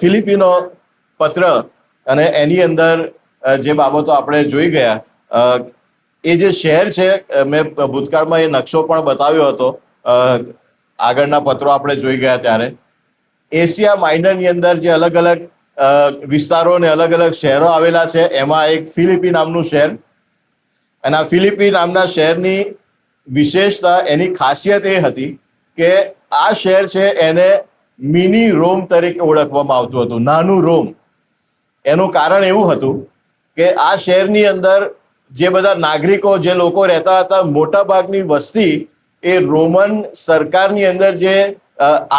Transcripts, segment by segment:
Filipino પત્ર અને એની અંદર જે બાબતો આપણે જોઈ ગયા, એ જે શહેર છે, મેં ભૂતકાળમાં એ નકશો પણ બતાવ્યો હતો આગળના પત્રો આપણે જોઈ ગયા ત્યારે. એશિયા માઇનરની અંદર જે અલગ અલગ વિસ્તારો અને અલગ અલગ શહેરો આવેલા છે, એમાં એક ફિલિપી નામનું શહેર, અને આ ફિલિપી નામના શહેરની વિશેષતા, એની ખાસિયત એ હતી કે આ શહેર છે એને મિની રોમ તરીકે ઓળખવામાં આવતું હતું, નાનું રોમ. એનું કારણ એવું હતું કે આ શહેરની અંદર જે બધા નાગરિકો, જે લોકો રહેતા હતા, મોટા ભાગની વસ્તી એ રોમન સરકારની અંદર જે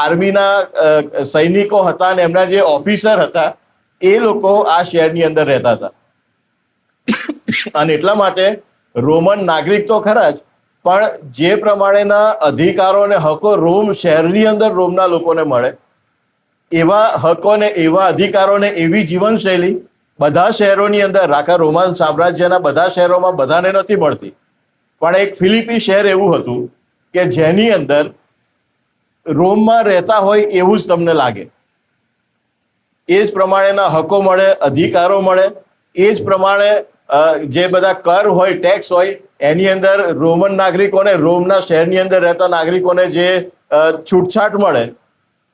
આર્મીના સૈનિકો હતા અને એમના જે ઓફિસર હતા, એ લોકો આ શહેરની અંદર રહેતા હતા. અને એટલા માટે રોમન નાગરિક તો ખરા જ, પણ જે પ્રમાણેના અધિકારો અને હકો રોમ શહેરની અંદર રોમના લોકોને મળે, એવા હકો ને એવા અધિકારો ને એવી જીવનશૈલી બધા શહેરોની અંદર, આખા રોમન સામ્રાજ્યના બધા શહેરોમાં બધાને નથી મળતી. પણ એક ફિલિપી શહેર એવું હતું કે જેની અંદર રોમમાં રહેતા હોય એવું જ તમને લાગે. એ જ પ્રમાણેના હકો મળે, અધિકારો મળે, એ જ પ્રમાણે જે બધા કર હોય, ટેક્સ હોય, એની અંદર રોમન નાગરિકોને, રોમના શહેરની અંદર રહેતા નાગરિકોને જે છૂટછાટ મળે,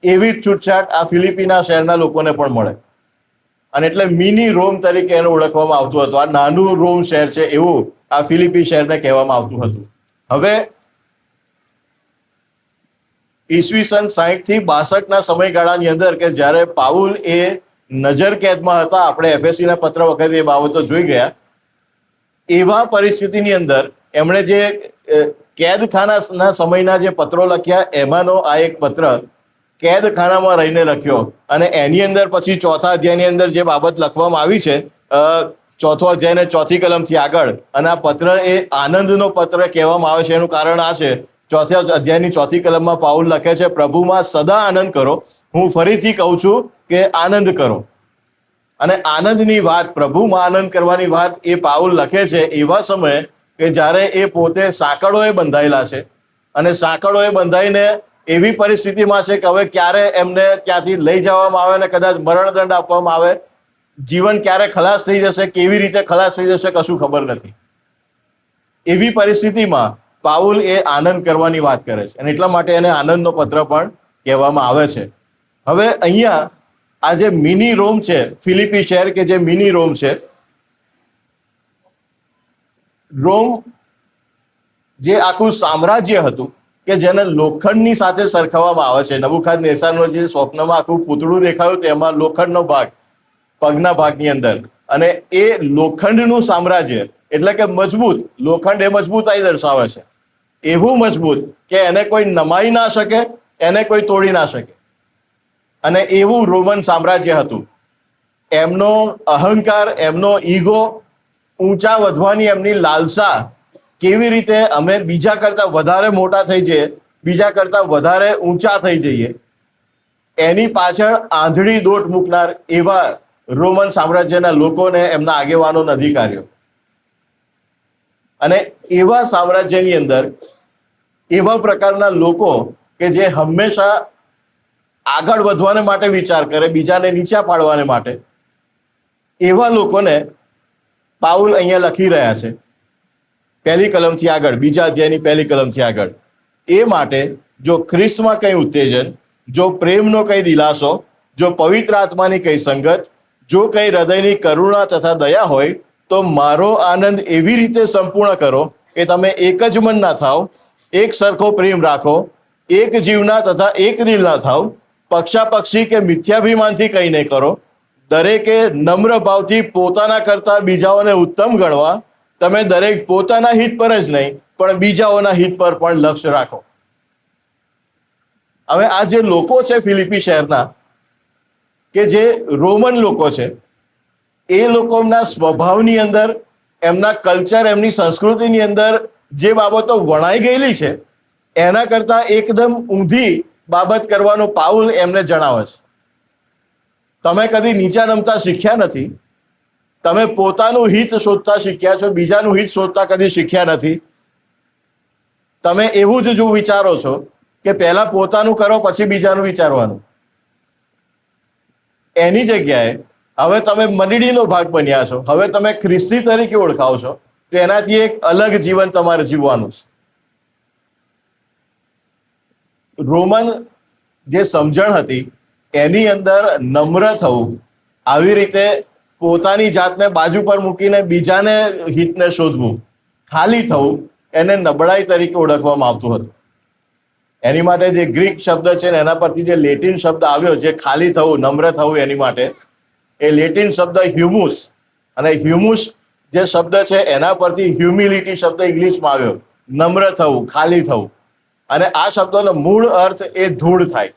એવી જ છૂટછાટ આ ફિલિપીના શહેરના લોકોને પણ મળે. અને એટલે મિની રોમ તરીકે એને ઓળખવામાં આવતું હતું. આ નાનું રોમ શહેર છે એવું આ ફિલિપી શહેરને કહેવામાં આવતું હતું. હવે ઈસવીસન 60 થી 62 સમયગાળાની અંદર કે જ્યારે પાઉલ એ નજર કેદમાં હતા, આપણે એફએસસીના પત્ર વખતે એ બાબતો જોઈ ગયા, એવા પરિસ્થિતિની અંદર એમણે જે કેદખાનાના સમયના જે પત્રો લખ્યા, એમાંનો આ એક પત્ર કેદખાનામાં રહીને લખ્યો. અને એની અંદર પછી 4થા અધ્યાયની અંદર જે બાબત લખવામાં આવી છે, 4થો અધ્યાય ને 4થી કલમથી આગળ, અને આ પત્ર એ આનંદનો પત્ર કહેવામાં આવે છે. એનું કારણ આ છે, 4થા અધ્યાયની 4થી કલમમાં પાઉલ લખે છે, પ્રભુમાં સદા આનંદ કરો, હું ફરીથી કહું છું કે આનંદ કરો. અને આનંદની વાત, પ્રભુમાં આનંદ કરવાની વાત એ પાઉલ લખે છે એવા સમયે કે જ્યારે એ પોતે સાંકળોએ બંધાયેલા છે, અને સાંકળોએ બંધાઈને એવી પરિસ્થિતિમાં છે કે હવે ક્યારે એમને ત્યાંથી લઈ જવામાં આવે અને કદાચ મરણદંડ આપવામાં આવે, જીવન ક્યારે ખલાસ થઈ જશે, કેવી રીતે ખલાસ થઈ જશે, કશું ખબર નથી. એવી પરિસ્થિતિમાં પાઉલ એ આનંદ કરવાની વાત કરે છે, અને એટલા માટે એને આનંદનો પત્ર પણ કહેવામાં આવે છે. હવે અહીંયા આ જે મિની રોમ છે, ફિલિપી શહેર કે જે મિની રોમ છે, રોમ જે આખું સામ્રાજ્ય હતું કે જેને લોખંડની સાથે સરખાવવામાં આવે છે. નબુખાદનેસ્સારનું જે સ્વપ્નમાં આખું પૂતળું દેખાયું, તેમાં લોખંડનો ભાગ પગના ભાગની અંદર, અને એ લોખંડનું સામ્રાજ્ય એટલે કે મજબૂત, લોખંડ એ મજબૂતાઈ દર્શાવે છે, એવું મજબૂત કે એને કોઈ નમાઈ ના શકે, એને કોઈ તોડી ના શકે. અને એવું રોમન સામ્રાજ્ય હતું. એમનો અહંકાર, એમનો ઈગો, ઊંચા વધવાની એમની લાલસા, કેવી રીતે અમે બીજા કરતા વધારે મોટા થઈ જઈએ, બીજા કરતા વધારે ઊંચા થઈ જઈએ, એની પાછળ આંધળી દોટ મૂકનાર એવા રોમન સામ્રાજ્યના લોકોને એમના આગેવાનોને અધિકારીઓ. અને એવા સામ્રાજ્યની અંદર એવા પ્રકારના લોકો કે જે હંમેશા આગળ વધવાને માટે વિચાર કરે, બીજાને નીચા પાડવાને માટે, એવા લોકોને પાઉલ અહીંયા લખી રહ્યા છે પહેલી કલમથી આગળ, બીજા અધ્યાયની પહેલી કલમથી આગળ. એ માટે જો ખ્રિસ્તમાં કંઈ ઉત્તેજન, જો પ્રેમનો કંઈ દિલાસો, જો પવિત્ર આત્માની કંઈ સંગત, જો કંઈ હૃદયની કરુણા તથા દયા હોય, તો મારો આનંદ એવી રીતે સંપૂર્ણ કરો કે તમે એક જ મનના થાવ, એક સરખો પ્રેમ રાખો, એક જીવના તથા એક દિલના થાવ, પક્ષાપક્ષી કે મિથ્યાભિમાનથી કંઈ નહીં કરો, દરેકે નમ્ર ભાવથી પોતાના કરતા બીજાઓને ઉત્તમ ગણવા, તમે દરેક પોતાના હિત પર જ નહીં પણ બીજાઓના હિત પર પણ લક્ષ્ય રાખો. હવે આ જે લોકો છે ફિલિપી શહેરના, કે જે રોમન લોકો છે, એ લોકોના સ્વભાવની અંદર, એમના કલ્ચર, એમની સંસ્કૃતિની અંદર જે બાબતો વણાઈ ગયેલી છે, એના કરતા એકદમ ઊંધી બાબત કરવાનું પાઉલ એમને જણાવે છે. તમે કદી નીચા નમતા શીખ્યા નથી, તમે પોતાનું હિત શોધતા શીખ્યા છો, બીજાનું હિત શોધતા કદી શીખ્યા નથી. તમે એવું જ જો વિચારો છો કે પહેલા પોતાનું કરો પછી બીજાનું વિચારવાનું. એની જગ્યાએ હવે તમે મંડળીનો ભાગ બન્યા છો, હવે તમે ખ્રિસ્તી તરીકે ઓળખાવ છો, તો એનાથી એક અલગ જીવન તમારે જીવવાનું છે. રોમન જે સમજણ હતી એની અંદર નમ્ર થવું, આવી રીતે પોતાની જાતને બાજુ પર મૂકીને બીજાને હિતને શોધવું, ખાલી થવું, એને નબળાઈ તરીકે ઓળખવામાં આવતું હતું. એની માટે જે ગ્રીક શબ્દ છે ને એના પરથી જે લેટિન શબ્દ આવ્યો, જે ખાલી થવું, નમ્ર થવું, એની માટે એ લેટિન શબ્દ હ્યુમુસ, અને હ્યુમુસ જે શબ્દ છે એના પરથી હ્યુમિલિટી શબ્દ ઇંગ્લિશમાં આવ્યો, નમ્ર થવું, ખાલી થવું. અને આ શબ્દનો મૂળ અર્થ એ ધૂળ થાય.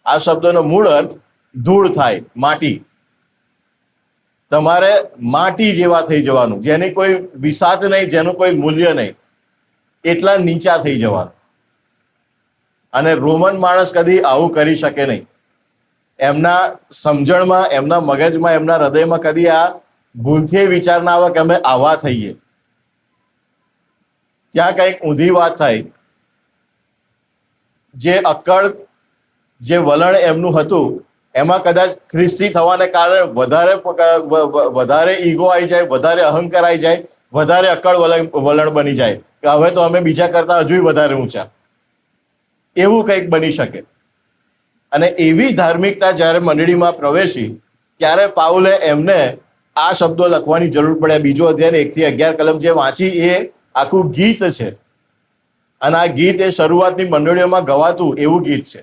આ શબ્દનો મૂળ અર્થ ધૂળ થાય, માટી. તમારે માટી જેવા થઈ જવાનું, જેની કોઈ વિસાત નહીં, જેનું કોઈ મૂલ્ય નહીં, એટલા નીચા થઈ જવાનું. અને રોમન માણસ કદી આવું કરી શકે નહીં. એમના સમજણમાં, એમના મગજમાં, એમના હૃદયમાં કદી આ ભૂલથી વિચાર ના આવે કે અમે આવા થઈએ. ત્યાં કંઈક ઊંધી વાત થાય. જે અક્કડ, જે વલણ એમનું હતું, એમાં કદાચ ખ્રિસ્તી થવાને કારણે વધારે ઈગો આવી જાય, વધારે અહંકાર આવી જાય, વધારે અક્કડ વલણ બની જાય કે હવે તો અમે બીજા કરતા હજુ વધારે ઊંચા. એવું કંઈક બની શકે. અને એવી ધાર્મિકતા જ્યારે મંડળીમાં પ્રવેશી ત્યારે પાઉલે એમને આ શબ્દો લખવાની જરૂર પડે. બીજો અધ્યાય 1 થી 11 કલમ જે વાંચી એ આખું ગીત છે. અને આ ગીત એ શરૂઆતની મંડળીઓમાં ગવાતું એવું ગીત છે.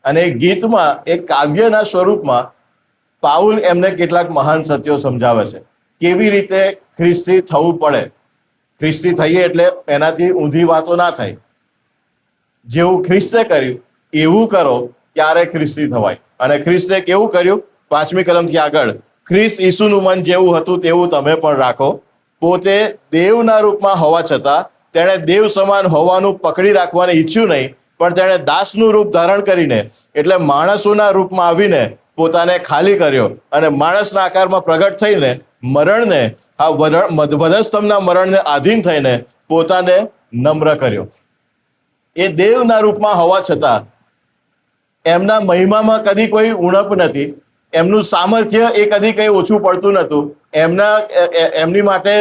અને એ ગીતમાં એક કાવ્યના સ્વરૂપમાં પાઉલ એમને કેટલાક મહાન સત્યો સમજાવે છે. કેવી રીતે ખ્રિસ્તી થવું પડે, ખ્રિસ્તી થઈએ એટલે એનાથી ઊંધી વાતો ના થાય. જેવું ખ્રિસ્તે કર્યું એવું કરો ત્યારે ખ્રિસ્તી થવાય. અને ખ્રિસ્તે કેવું કર્યું? 5મી કલમથી આગળ, ખ્રિસ્ત ઈસુનું મન જેવું હતું તેવું તમે પણ રાખો. પોતે દેવના રૂપમાં હોવા છતાં તેણે દેવ સમાન હોવાનું પકડી રાખવાને ઈચ્છ્યું નહીં, પણ તેણે દાસનું રૂપ ધારણ કરીને, એટલે માણસોના રૂપમાં આવીને પોતાને ખાલી કર્યો, અને માણસના આકારમાં પ્રગટ થઈને મરણને, આ વધસ્તંભના મરણને આધીન થઈને પોતાને નમ્ર કર્યો. એ દેવના રૂપમાં હોવા છતાં એમના મહિમામાં કદી કોઈ ઉણપ નથી. એમનું સામર્થ્ય એ કદી કંઈ ઓછું પડતું નહોતું. એમની માટે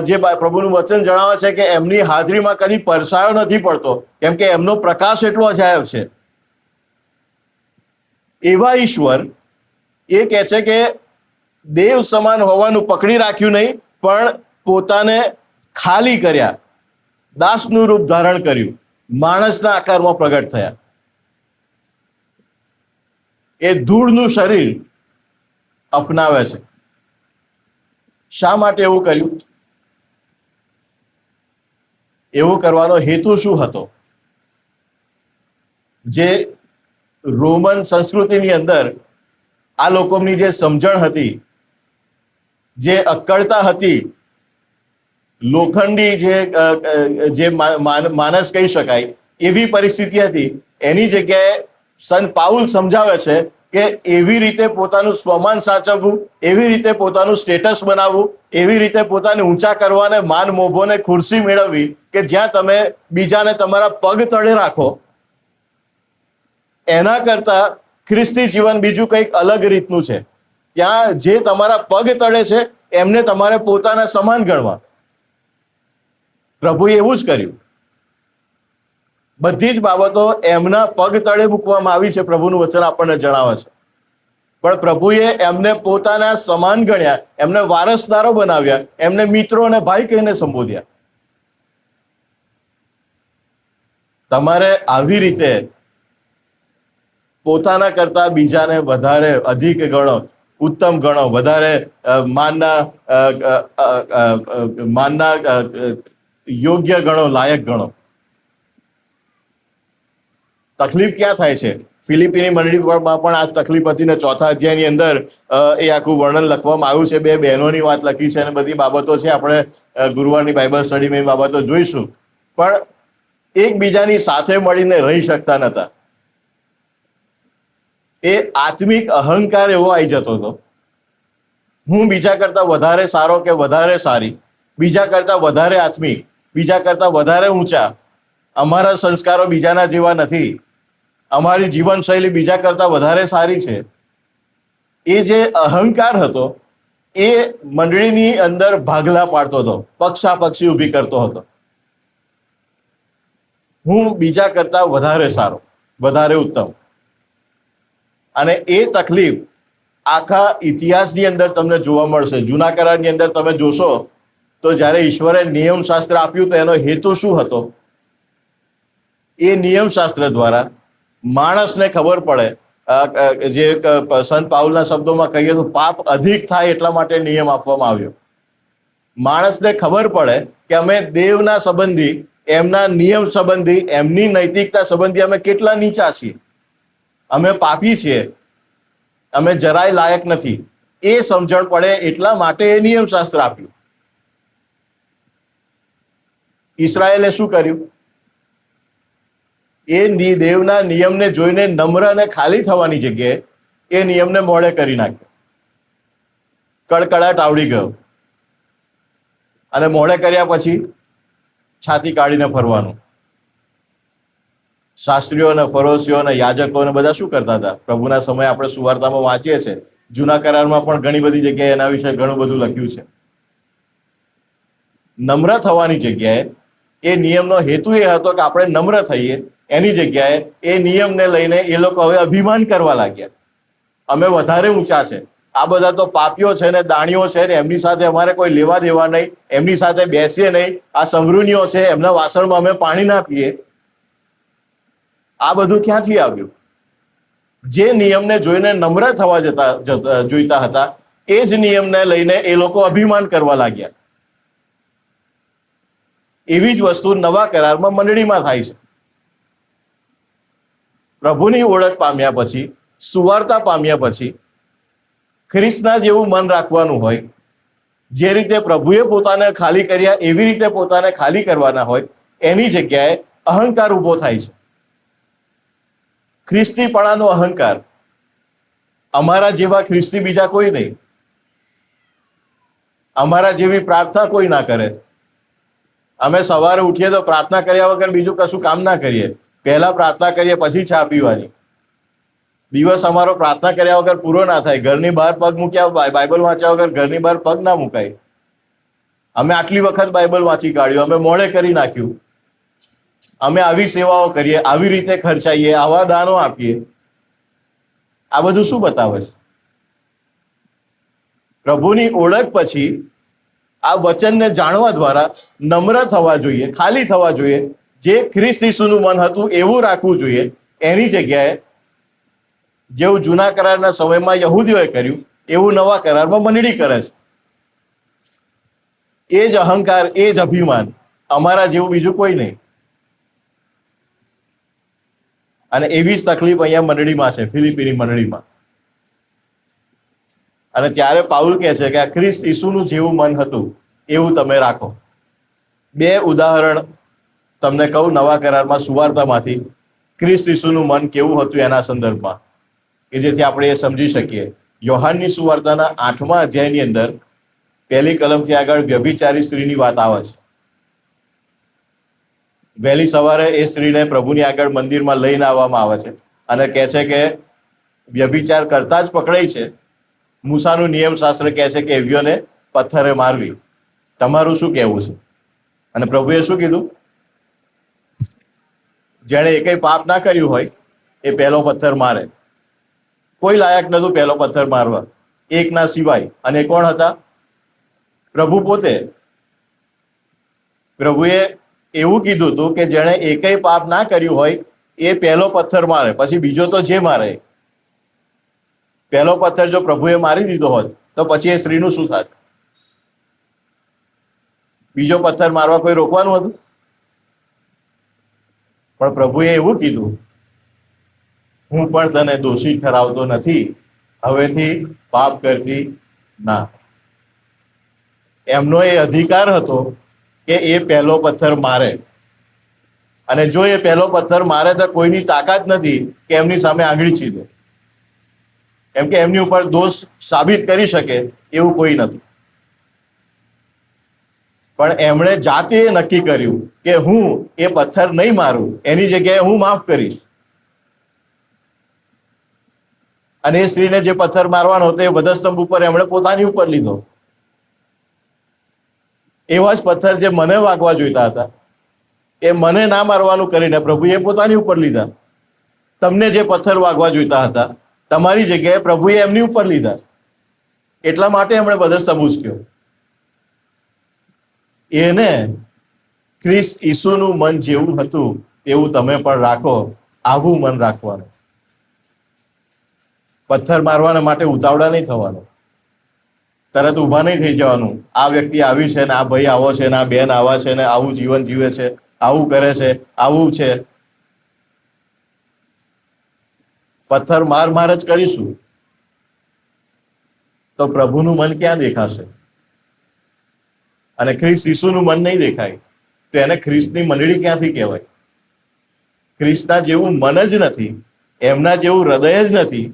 જે પ્રભુનું વચન જણાવે છે કે એમની હાજરીમાં કદી પરસાયો નથી પડતો, કેમ કે એમનો પ્રકાશ એટલો અજાયબ છે. એવા ઈશ્વર એ કહે છે કે દેવ સમાન હોવાનું પકડી રાખ્યું નહીં, પણ પોતાને ખાલી કર્યા, દાસનું રૂપ ધારણ કર્યું, માણસના આકારમાં પ્રગટ થયા. એ ધૂળનું શરીર અપનાવે છે. શા માટે એવું કર્યું? એવું કરવાનો હેતુ શું હતો? જે રોમન સંસ્કૃતિની અંદર આ લોકોની જે સમજણ હતી, જે અક્કડતા હતી, લોખંડી જે માનસ કહી શકાય એવી પરિસ્થિતિ હતી, એની જગ્યાએ સંત પાઉલ સમજાવે છે કે એવી રીતે પોતાનું સ્વમાન સાચવવું, એવી રીતે પોતાનું સ્ટેટસ બનાવવું, એવી રીતે પોતાને ઊંચા કરવાને, માન મોભોને ખુરશી મેળવવી કે જ્યાં તમે બીજાને તમારા પગ તળે રાખો, એના કરતા ખ્રિસ્તી જીવન બીજું કંઈક અલગ રીતનું છે. ત્યાં જે તમારા પગ તળે છે એમને તમારે પોતાના સમાન ગણવા. પ્રભુએ એવું જ કર્યું. બધી જ બાબતો એમના પગ તળે મૂકવામાં આવી છે. પ્રભુનું વચન આપણને જણાવે છે. પણ પ્રભુએ એમને પોતાના સમાન ગણ્યા, એમને વારસદારો બનાવ્યા, એમને મિત્રો અને ભાઈ કહીને સંબોધ્યા. તમારે આવી રીતે પોતાના કરતા બીજાને વધારે અધિક ગણો, ઉત્તમ ગણો, વધારે માનના યોગ્ય ગણો, લાયક ગણો. તકલીફ ક્યાં થાય છે? ફિલિપીની મંડળીમાં પણ આ તકલીફ હતી ને 4થા અધ્યાયની અંદર એ આખું વર્ણન લખવામાં આવ્યું છે. 2 બહેનોની વાત લખી છે અને બધી બાબતો છે. આપણે ગુરુવારની બાઇબલ સ્ટડીમાં એ બાબતો જોઈશું. પણ એકબીજાની સાથે મળીને રહી શકતા નહોતા. એ આત્મિક અહંકાર એવો આવી જતો હતો, હું બીજા કરતા વધારે સારો કે વધારે સારી, બીજા કરતા વધારે આત્મિક, બીજા કરતા વધારે ઊંચા, અમારા સંસ્કારો બીજાના જેવા નથી, અમારી જીવનશૈલી બીજા કરતા વધારે સારી છે, એ જે અહંકાર હતો એ મંડળીની અંદર ભાગલા પાડતો હતો, પક્ષાપક્ષી ઊભી કરતો હતો. હું બીજા કરતા વધારે સારો, વધારે ઉત્તમ. અને એ તકલીફ આખા ઇતિહાસની અંદર તમને જોવા મળશે. જૂના કરારની અંદર તમે જોશો તો જ્યારે ઈશ્વરે નિયમ શાસ્ત્ર આપ્યું તો એનો હેતુ શું હતો? એ નિયમ શાસ્ત્ર દ્વારા માણસને ખબર પડે, જે સંત પાઉલના શબ્દોમાં કહીએ તો પાપ અધિક થાય એટલા માટે નિયમ આપવામાં આવ્યો. માણસને ખબર પડે કે અમે દેવના સંબંધી, એમના નિયમ સંબંધી, એમની નૈતિકતા સંબંધી અમે કેટલા નીચા છીએ, અમે પાપી છીએ, અમે જરાય લાયક નથી. એ સમજણ પડે એટલા માટે એ નિયમ શાસ્ત્ર આપ્યું. ઈસરાયેલે શું કર્યું? એ દેવના નિયમને જોઈને નમ્ર અને ખાલી થવાની જગ્યાએ એ નિયમને મોડે કરી નાખ્યો. કડકડાટ આવડી ગયો અને મોડે કર્યા પછી છાતી કાઢીને ફરવાનું. શાસ્ત્રીઓ અને ફરોશીઓ અને યાજકો અને બધા શું કરતા હતા? પ્રભુના સમયે આપણે સુવાર્તામાં વાંચીએ છીએ, જૂના કરારમાં પણ ઘણી બધી જગ્યાએ એના વિશે ઘણું બધું લખ્યું છે. નમ્ર થવાની જગ્યાએ એ નિયમનો હેતુ એ હતો કે આપણે નમ્ર થઈએ, એની જગ્યાએ એ નિયમને લઈને એ લોકો હવે અભિમાન કરવા લાગ્યા. અમે વધારે ઊંચા છે, આ બધા તો પાપીઓ છે ને દાણીઓ છે ને એમની સાથે અમારે કોઈ લેવા દેવા નહીં, એમની સાથે બેસીએ નહીં, આ સમૃદ્ધિઓ છે એમના વાસણમાં અમે પાણી ના પીએ. આ બધું ક્યાંથી આવ્યું? જે નિયમને જોઈને નમ્ર થવા જોઈતા હતા એ જ નિયમને લઈને એ લોકો અભિમાન કરવા લાગ્યા. એવી જ વસ્તુ નવા કરારમાં મંડળીમાં થાય છે. પ્રભુની ઓળખ પામ્યા પછી, સુવાર્તા પામ્યા પછી, ખ્રિસ્તના જેવું મન રાખવાનું હોય, જે રીતે પ્રભુએ પોતાને ખાલી કર્યા એવી રીતે પોતાને ખાલી કરવાના હોય, એની જગ્યાએ અહંકાર ઊભો થાય છે. ખ્રિસ્તીપણાનો અહંકાર. અમારા જેવા ખ્રિસ્તી બીજા કોઈ નહીં, અમારા જેવી પ્રાર્થના કોઈ ના કરે. અમે સવારે ઉઠીએ તો પ્રાર્થના કર્યા વગર બીજું કશું કામ ના કરીએ. પહેલા પ્રાર્થના કરીએ પછી ચા પીવાની. દિવસ અમારો પ્રાર્થના કર્યા વગર પૂરો ના થાય. ઘરની બહાર પગ મૂક્યા, બાઇબલ વાંચ્યા વગર ઘરની બહાર પગ ના મુકાય. અમે આટલી વખત બાઇબલ વાંચી કાઢ્યું, અમે મોડે કરી નાખ્યું, અમે આવી સેવાઓ કરીએ, આવી રીતે ખર્ચાઈએ, આવા દાનો આપીએ. આ બધું શું બતાવે છે? પ્રભુની ઓળખ પછી આ વચનને જાણવા દ્વારા નમ્ર થવા જોઈએ, ખાલી થવા જોઈએ, જે ખ્રિસ્ત ઈસુનું મન હતું એવું રાખવું જોઈએ. એની જગ્યાએ જેવું જૂના કરારના સમયમાં યહૂદીઓએ કર્યું એવું નવા કરારમાં મંડળી કરે છે. એ જ અહંકાર, એ જ અભિમાન, અમારા જેવું બીજું કોઈ નહીં. અને એવી જ તકલીફ અહીંયા મંડળીમાં છે, ફિલિપીની મંડળીમાં. અને ત્યારે પાઉલ કહે છે કે આ ખ્રિસ્ત ઈસુનું જેવું મન હતું એવું તમે રાખો. બે ઉદાહરણ તમને કહું નવા કરારમાં સુવાર્તામાંથી, ખ્રિસ્ત ઈસુનું મન કેવું હતું એના સંદર્ભમાં, કે જેથી આપણે એ સમજી શકીએ. યોહાનની સુવાર્તાના 8મા અધ્યાયની અંદર 1લી કલમથી આગળ વ્યભિચારી સ્ત્રીની વાત આવે છે. વહેલી સવારે એ સ્ત્રીને પ્રભુની આગળ મંદિરમાં લઈને આવવામાં આવે છે અને કહે છે કે વ્યભિચાર કરતા જ પકડાઈ છે. મૂસાનું નિયમ શાસ્ત્ર કહે છે કે એવીઓને પથ્થરે મારવી. તમારું શું કહેવું છે? અને પ્રભુએ શું કીધું? જેણે એકય પાપ ના કર્યું હોય એ પહેલો પથ્થર મારે. કોઈ લાયક નતું પહેલો પથ્થર મારવા, એક ના સિવાય. અને કોણ હતા? પ્રભુ પોતે. પ્રભુએ એવું કીધું હતું કે જેણે એકય પાપ ના કર્યું હોય એ પહેલો પથ્થર મારે, પછી બીજો તો જે મારે. પહેલો પથ્થર જો પ્રભુએ મારી દીધો હોત તો પછી એ સ્ત્રીનું શું થાત? બીજો પથ્થર મારવા કોઈ રોકવાનું હતું? પણ પ્રભુએ એવું કીધું, હું પણ તને દોષી ઠરાવતો નથી, હવેથી પાપ કરતી ના. એમનો એ અધિકાર હતો કે એ પહેલો પથ્થર મારે. અને જો એ પહેલો પથ્થર મારે તો કોઈની તાકાત નથી કે એમની સામે આંગળી ચીંધે, કેમ કે એમની ઉપર દોષ સાબિત કરી શકે એવું કોઈ નથી. પણ એમણે જાતે નક્કી કર્યું કે હું એ પથ્થર નહીં મારું, એની જગ્યાએ હું માફ કરીશ. અને એ સ્ત્રીને જે પથ્થર મારવાનો હતો એ વધસ્તંભ ઉપર એમણે પોતાની ઉપર લીધો. એવા જ પથ્થર જે મને વાગવા જોઈતા હતા એ મને ના મારવાનું કરીને પ્રભુએ પોતાની ઉપર લીધા. તમને જે પથ્થર વાગવા જોઈતા હતા તમારી જગ્યાએ પ્રભુએ એમની ઉપર લીધા. એટલા માટે એમણે વધસ્તંભ ઉચક્યો. એને ખ્રિસ્ત ઈસુનું મન જેવું હતું એવું તમે પણ રાખો, આવું મન રાખવાનું. પથ્થર મારવાના માટે ઉતાવળા નહીં થવાનું, તરત ઊભા નહીં થઈ જવાનું. આ વ્યક્તિ આવી છે ને આ ભાઈ આવો છે ને આ બેન આવા છે ને આવું જીવન જીવે છે, આવું કરે છે, આવું છે. પથ્થર માર જ કરીશું તો પ્રભુનું મન ક્યાં દેખાશે? અને ખ્રિસ્ત ઈસુનું મન નહીં દેખાય તો એને ખ્રિસ્તની મંડળી ક્યાંથી કહેવાય? ખ્રિસ્તના જેવું મન જ નથી, એમના જેવું હૃદય જ નથી,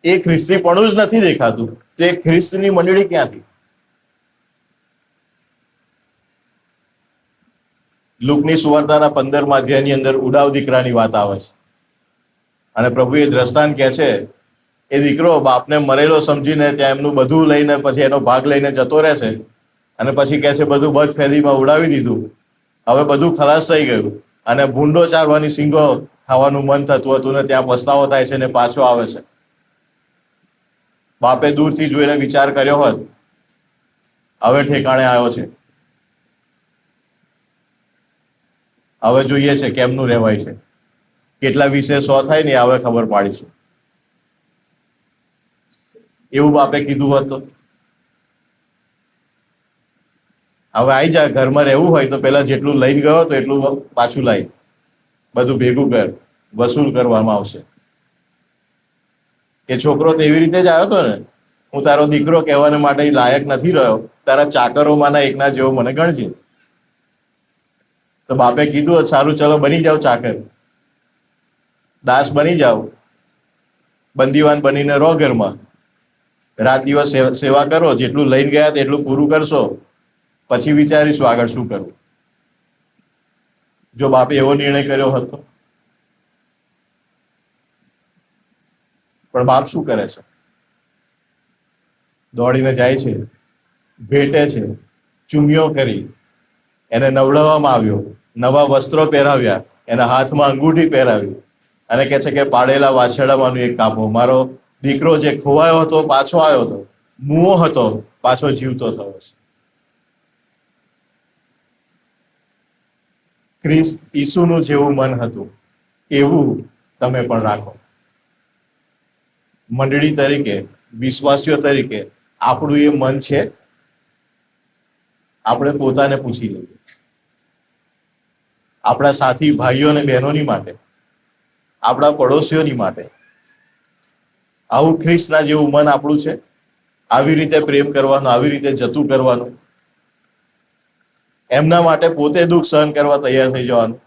એ ખ્રિસ્તીપણું જ નથી દેખાતું તો એ ખ્રિસ્તની મંડળી ક્યાંથી? લુકની સુવાર્તાના 15મા અધ્યાયની અંદર ઉડાવ દીકરાની વાત આવે છે અને પ્રભુએ દ્રષ્ટાંત કહે છે એ દીકરો બાપને મરેલો સમજીને ત્યાં એમનું બધું લઈને પછી એનો ભાગ લઈને જતો રહે છે અને પછી કહે છે બધું બધ ફેદીમાં ઉડાવી દીધું, હવે બધું ખલાસ થઈ ગયું અને ભૂંડો ચારવાની સિંગો ખાવાનું મન થતું હતું ને ત્યાં પસ્તાવો થાય છે ને પાછો આવે છે. બાપે દૂરથી જોઈને વિચાર કર્યો હોત હવે ઠેકાણે આવ્યો છે, હવે જોઈએ છે કેમનું રહેવાય છે, કેટલા વિશે 100 થાય ને હવે ખબર પાડીશું. એવું બાપે કીધું હોત તો હવે આવી જા, ઘરમાં રહેવું હોય તો પેલા જેટલું લઈને ગયો તો એટલું પાછું લાવી, બધું ભેગું કર, વસૂલ કરવામાં આવશે. એ છોકરો તો એવી રીતે જ આવ્યો હતો ને, હું તારો દીકરો કહેવાને માટે લાયક નથી રહ્યો, તારા ચાકરોમાંના એકના જેવો મને ગણજે. તો બાપે કીધું સારું ચલો બની જાઓ ચાકર, દાસ બની જાઓ, બંદીવાન બનીને રહો ઘરમાં, રાત દિવસ સેવા કરો, જેટલું લઈને ગયા તેટલું પૂરું કરશો, પછી વિચારીશું આગળ શું કરવું. જો બાપે એવો નિર્ણય કર્યો હતો, પણ બાપ શું કરે છે? દોડીને જાય છે, ભેટે છે, ચુમ્યો કરી, એને નવડાવવામાં આવ્યો, નવા વસ્ત્રો પહેરાવ્યા, એના હાથમાં અંગૂઠી પહેરાવી અને કહે છે કે પાડેલા વાછરડામાંનું એક કાપો. મારો દીકરો જે ખોવાયો હતો પાછો આવ્યો હતો, મૂવો હતો પાછો જીવતો થયો છે. ખ્રિસ્ત ઈસુનું જેવું મન હતું એવું તમે પણ રાખો. મંડળી તરીકે, વિશ્વાસીઓ તરીકે આપણું એ મન છે? આપણે પોતાને પૂછી લઈએ, આપણા સાથી ભાઈઓ અને બહેનોની માટે, આપણા પડોશીઓની માટે આવું ખ્રિસ્તના જેવું મન આપણું છે? આવી રીતે પ્રેમ કરવાનો, આવી રીતે જતું કરવાનું, એમના માટે પોતે દુઃખ સહન કરવા તૈયાર થઈ જવાનું.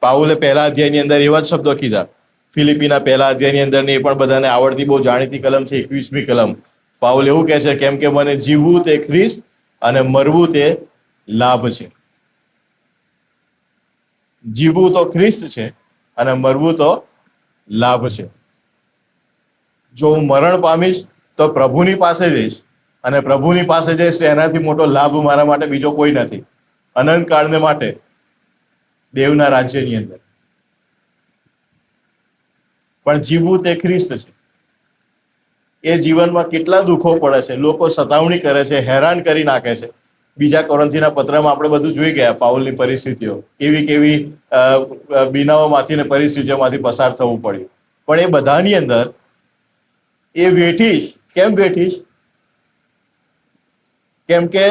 પાઉલે પહેલા અધ્યાયની અંદર એવા જ શબ્દો કીધા. ફિલિપીના પહેલા અધ્યાયની અંદર એ પણ બધાને આવડતી બહુ જાણીતી કલમ છે, 21મી કલમ. પાઉલ એવું કહે છે કેમ કે મને જીવવું તે ખ્રિસ્ત અને મરવું તે લાભ છે. જીવવું તો ખ્રિસ્ત છે અને મરવું તો લાભ છે. જો હું મરણ પામીશ તો પ્રભુની પાસે જઈશ અને પ્રભુની પાસે જઈશ તો એનાથી મોટો લાભ મારા માટે બીજો કોઈ નથી અનંત કાળને માટે દેવના રાજ્યની અંદર. પણ જીવવું તે ખ્રિસ્ત છે. એ જીવનમાં કેટલા દુઃખો પડે છે, લોકો સતાવણી કરે છે, હેરાન કરી નાખે છે. બીજા કોરિન્થીના પત્રમાં આપણે બધું જોઈ ગયા, પાઉલની પરિસ્થિતિઓ કેવી બીનાઓમાંથી ને પરિસ્થિતિઓમાંથી પસાર થવું પડ્યું. પણ એ બધાની અંદર એ વેઠીશ. કેમ વેઠીશ? કેમ કે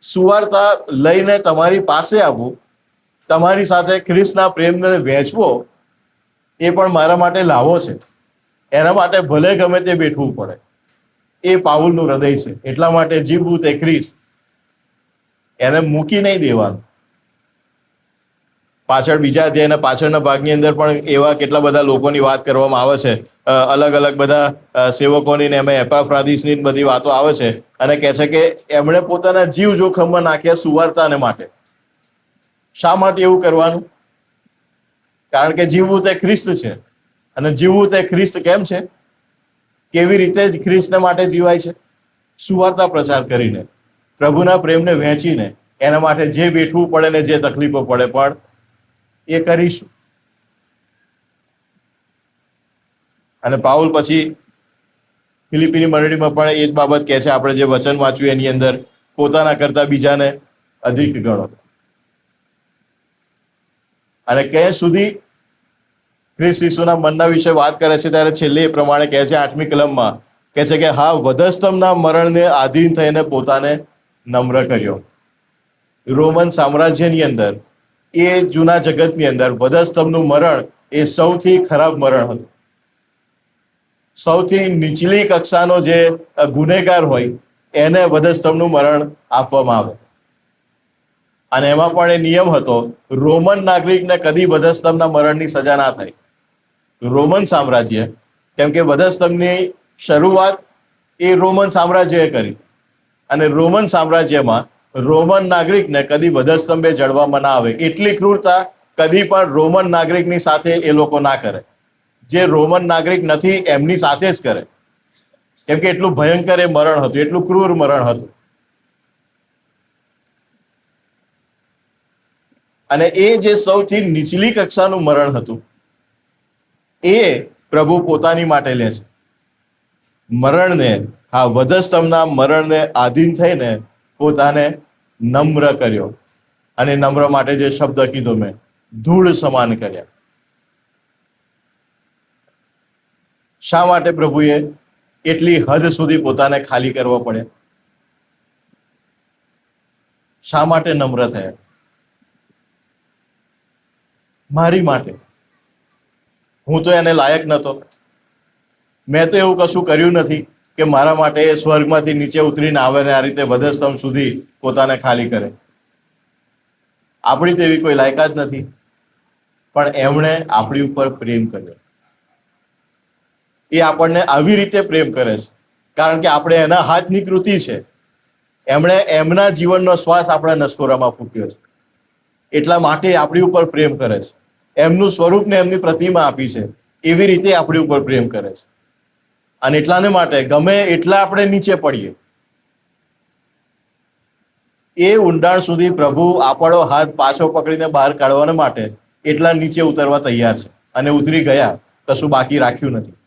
સુવાર્તા લઈને તમારી પાસે આવવું, તમારી સાથે ખ્રિસ્તના પ્રેમને વહેંચવો, એ પણ મારા માટે લાવો છે. એના માટે ભલે ગમે તે બેઠવું પડે. એ પાઉલનું હૃદય છે. એટલા માટે જીવવું તે ખ્રિસ્ત, એને મૂકી નહીં દેવાનું. પાછળ બીજા અધ્યાયના પાછળના ભાગની અંદર પણ એવા કેટલા બધા લોકોની વાત કરવામાં આવે છે, અલગ અલગ બધા સેવકોની ને એમાં એપાફ્રાદિસની બધી વાતો આવે છે અને કહે છે કે એમણે પોતાના જીવ જોખમમાં નાખ્યા સુવાર્તાને માટે. શા માટે એવું કરવાનું? કારણ કે જીવવું તે ખ્રિસ્ત છે. અને જીવવું તે ખ્રિસ્ત કેમ છે? કેવી રીતે ખ્રિસ્તને માટે જીવાય છે? સુવાર્તા પ્રચાર કરીને, પ્રભુના પ્રેમને વહેંચીને, એના માટે જે વેઠવું પડે ને જે તકલીફો પડે પણ એ કરીશું. અને પાઉલ પછી ફિલિપીની મંડળીમાં પણ એ જ બાબત કહે છે, આપણે જે વચન વાંચ્યું એની અંદર, પોતાના કરતા બીજાને અધિક ગણો. અને ક્યાં સુધી ખ્રિસ્ત ઈસુના મનના વિશે વાત કરે છે ત્યારે છેલ્લે એ પ્રમાણે કહે છે 8મી કલમમાં, કહે છે કે હા, વધસ્તંભના મરણને આધીન થઈને પોતાને નમ્ર કર્યો. રોમન સામ્રાજ્યની અંદર, એ જૂના જગતની અંદર વધસ્તંભનું મરણ એ સૌથી ખરાબ મરણ હતું. સૌથી નીચલી કક્ષાનો જે ગુનેગાર હોય એને વધસ્તંભનું મરણ આપવામાં આવે. અને એમાં પણ એ નિયમ હતો, રોમન નાગરિકને કદી વધસ્તંભના મરણની સજા ના થાય. રોમન સામ્રાજ્ય, કેમ કે વધસ્તંભની શરૂઆત એ રોમન સામ્રાજ્યએ કરી, અને રોમન સામ્રાજ્યમાં રોમન નાગરિકને કદી વધસ્તંભે જડવામાં ના આવે. એટલી ક્રૂરતા કદી પણ રોમન નાગરિકની સાથે એ લોકો ના કરે. જે રોમન નાગરિક નથી એમની સાથે જ કરે, કેમ કે એટલું ભયંકર એ મરણ હતું, એટલું ક્રૂર મરણ હતું. અને એ જે સૌથી નીચલી કક્ષાનું મરણ હતું, એ પ્રભુ પોતાની માટે લે છે. મરણને, હા, વધસ્તંભના મરણને આધીન થઈને પોતાને નમ્ર કર્યો. અને નમ્ર માટે જે શબ્દ કીધો મેં, ધૂળ સમાન કર્યા. શા માટે પ્રભુએ એટલી હદ સુધી પોતાને ખાલી કરવો પડે? શા માટે નમ્ર થયા? મારી માટે. હું તો એને લાયક નહોતો. મેં તો એવું કશું કર્યું નથી કે મારા માટે સ્વર્ગમાંથી નીચે ઉતરીને આવે ને આ રીતે વધસ્તંભ સુધી પોતાને ખાલી કરે. આપણી તો એવી કોઈ લાયકાત નથી, પણ એમણે આપણી ઉપર પ્રેમ કર્યો. એ આપણને આવી રીતે પ્રેમ કરે છે કારણ કે આપણે એના હાથની કૃતિ છે. એમણે એમના જીવનનો શ્વાસ આપણા નસકોરામાં ફૂંક્યો છે. એટલા માટે આપણી ઉપર પ્રેમ કરે છે. એમનું સ્વરૂપ ને એમની પ્રતિમા આપી છે, એવી રીતે આપણી ઉપર પ્રેમ કરે છે. અને એટલાને માટે ગમે એટલા આપણે નીચે પડીએ, એ ઊંડાણ સુધી પ્રભુ આપણો હાથ પાછો પકડીને બહાર કાઢવાના માટે એટલા નીચે ઉતરવા તૈયાર છે. અને ઉતરી ગયા, કશું બાકી રાખ્યું નથી.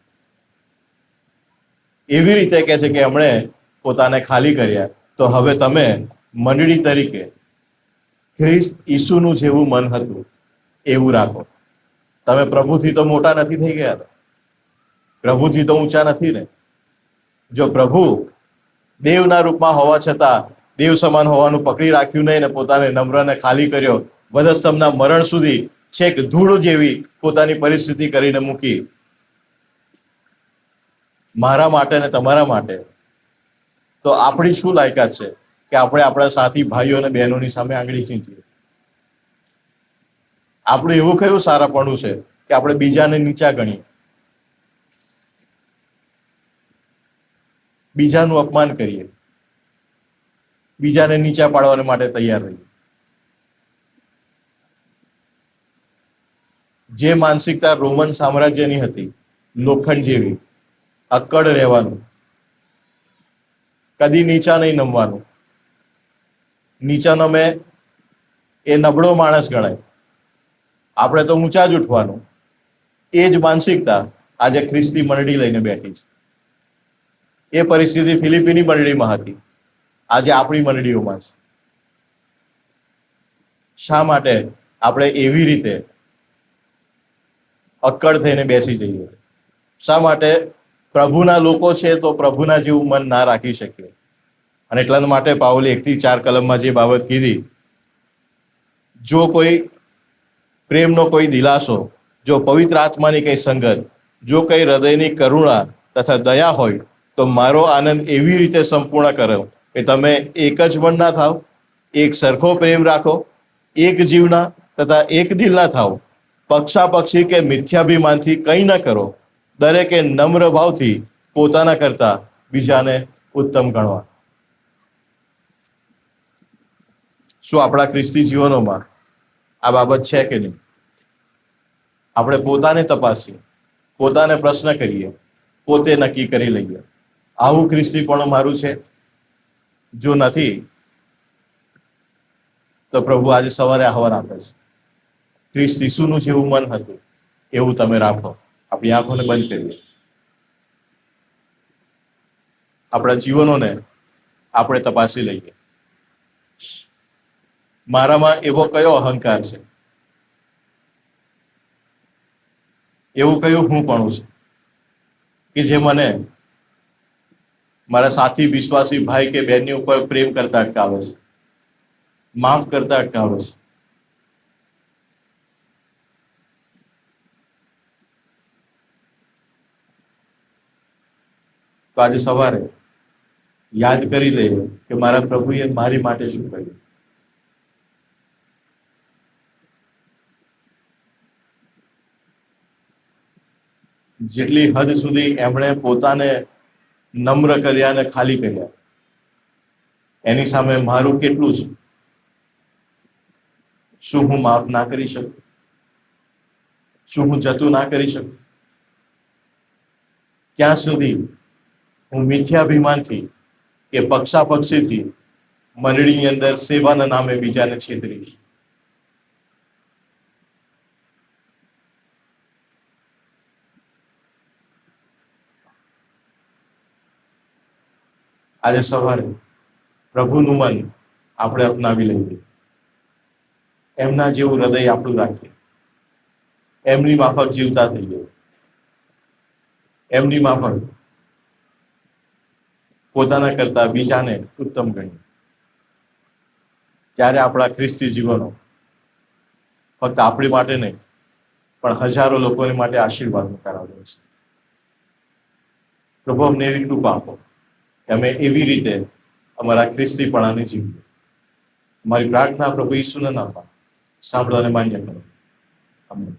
એવી રીતે કહે છે કે એમણે પોતાને ખાલી કર્યા. તો હવે તમે મંડળી તરીકે ખ્રિસ્ત ઈસુનું જેવું મન હતું એવું રાખો. તમે પ્રભુથી તો મોટા નથી થઈ ગયા, પ્રભુથી તો ઊંચા નથી ને. જો પ્રભુ દેવના રૂપમાં હોવા છતાં દેવ સમાન હોવાનું પકડી રાખ્યું નહીં ને પોતાને નમ્રને ખાલી કર્યો, વધસ્તંભના મરણ સુધી છેક ધૂળ જેવી પોતાની પરિસ્થિતિ કરીને મૂકી, મારા માટે ને તમારા માટે, તો આપણી શું લાયકાત છે કે આપણે આપણા સાથી ભાઈઓ અને બહેનોની સામે આંગળી ચીંધીએ? આપણું એવું કયું સારાપણું છે કે આપણે બીજાને નીચા ગણીએ, બીજાનું અપમાન કરીએ, બીજાને નીચા પાડવા માટે તૈયાર રહીએ? જે માનસિકતા રોમન સામ્રાજ્યની હતી, લોખંડ જેવી, અક્કડ રહેવાનું, કદી નીચા નહીં નમવાનું, નીચા નમે એ નબળો માણસ ગણાય, આપણે તો ઊંચા જ ઉઠવાનું, એ જ માનસિકતા આજે ખ્રિસ્તી મંડળી લઈને બેઠી છે. એ પરિસ્થિતિ ફિલિપીની મંડળીમાં હતી, આજે આપણી મંડળીઓમાં છે. શા માટે આપણે એવી રીતે અક્કડ થઈને બેસી જઈએ? શા માટે પ્રભુના લોકો છે તો પ્રભુના જેવું મન ના રાખી શકીએ? અને એટલા માટે પાઉલે 1 થી 4 કલમમાં જે બાબત કીધી, જો કોઈ પ્રેમનો કોઈ દિલાસો, જો પવિત્ર આત્માની કઈ સંગત, જો કઈ હૃદયની કરુણા તથા દયા હોય, તો મારો આનંદ એવી રીતે સંપૂર્ણ કરો કે તમે એક જ મનના થાવ, એક સરખો પ્રેમ રાખો, એક જીવના તથા એક દિલના થાવ, પક્ષાપક્ષી કે મિથ્યાભિમાનથી કંઈ ન કરો, દરેકે નમ્ર ભાવથી પોતાના કરતા બીજાને ઉત્તમ ગણવા. શું આપણા ખ્રિસ્તી જીવનોમાં આ બાબત છે કે નહીં? આપણે પોતાને તપાસીએ, પોતાને પ્રશ્ન કરીએ પોતે નક્કી કરી લઈએ. આવું ખ્રિસ્તીપણું મારું છે? જો નથી તો પ્રભુ આજે સવારે આહવાન આપે છે, ખ્રિસ્ત ઈસુનું જેવું મન હતું એવું તમે રાખો. આપણી આંખોને બંધ કરીએ, આપણા જીવનોને આપણે તપાસી લઈએ. મારામાં એવો કયો અહંકાર છે, એવું કયું હું પણ છે કે જે મને મારા સાથી વિશ્વાસી ભાઈ કે બહેનની ઉપર પ્રેમ કરતા અટકાવે છે, માફ કરતા અટકાવે છે. તો આજે સવારે યાદ કરી લઈએ કે મારા પ્રભુએ મારી માટે શું કર્યું. જેટલી હદ સુધી એમણે પોતાને નમ્ર કર્યા અને ખાલી કર્યા, એની સામે મારું કેટલું છે? શું હું માફ ના કરી શકું? શું હું જતું ના કરી શકું? ક્યાં સુધી હું મિથ્યાભિમાનથી કે પક્ષાપક્ષીથી મંડળીની અંદર સેવાના નામે બીજાને છેતરીશ? આજે સવારે પ્રભુનું મન આપણે અપનાવી લઈએ, એમના જેવું હૃદય આપણું રાખીએ, એમની માફક જીવતા થઈએ, એમની માફક પોતાના કરતા બીજાને ઉત્તમ ગણીએ. ત્યારે આપણા ખ્રિસ્તી જીવનો ફક્ત આપણી માટે નહીં પણ હજારો લોકોની માટે આશીર્વાદનું કારણ છે. પ્રભુ અમને એવી કૃપા આપો કે અમે એવી રીતે અમારા ખ્રિસ્તીપણાને જીવીએ. અમારી પ્રાર્થના પ્રભુ ઈસુના નામમાં સાંભળો અને માન્ય કરો. આમેન.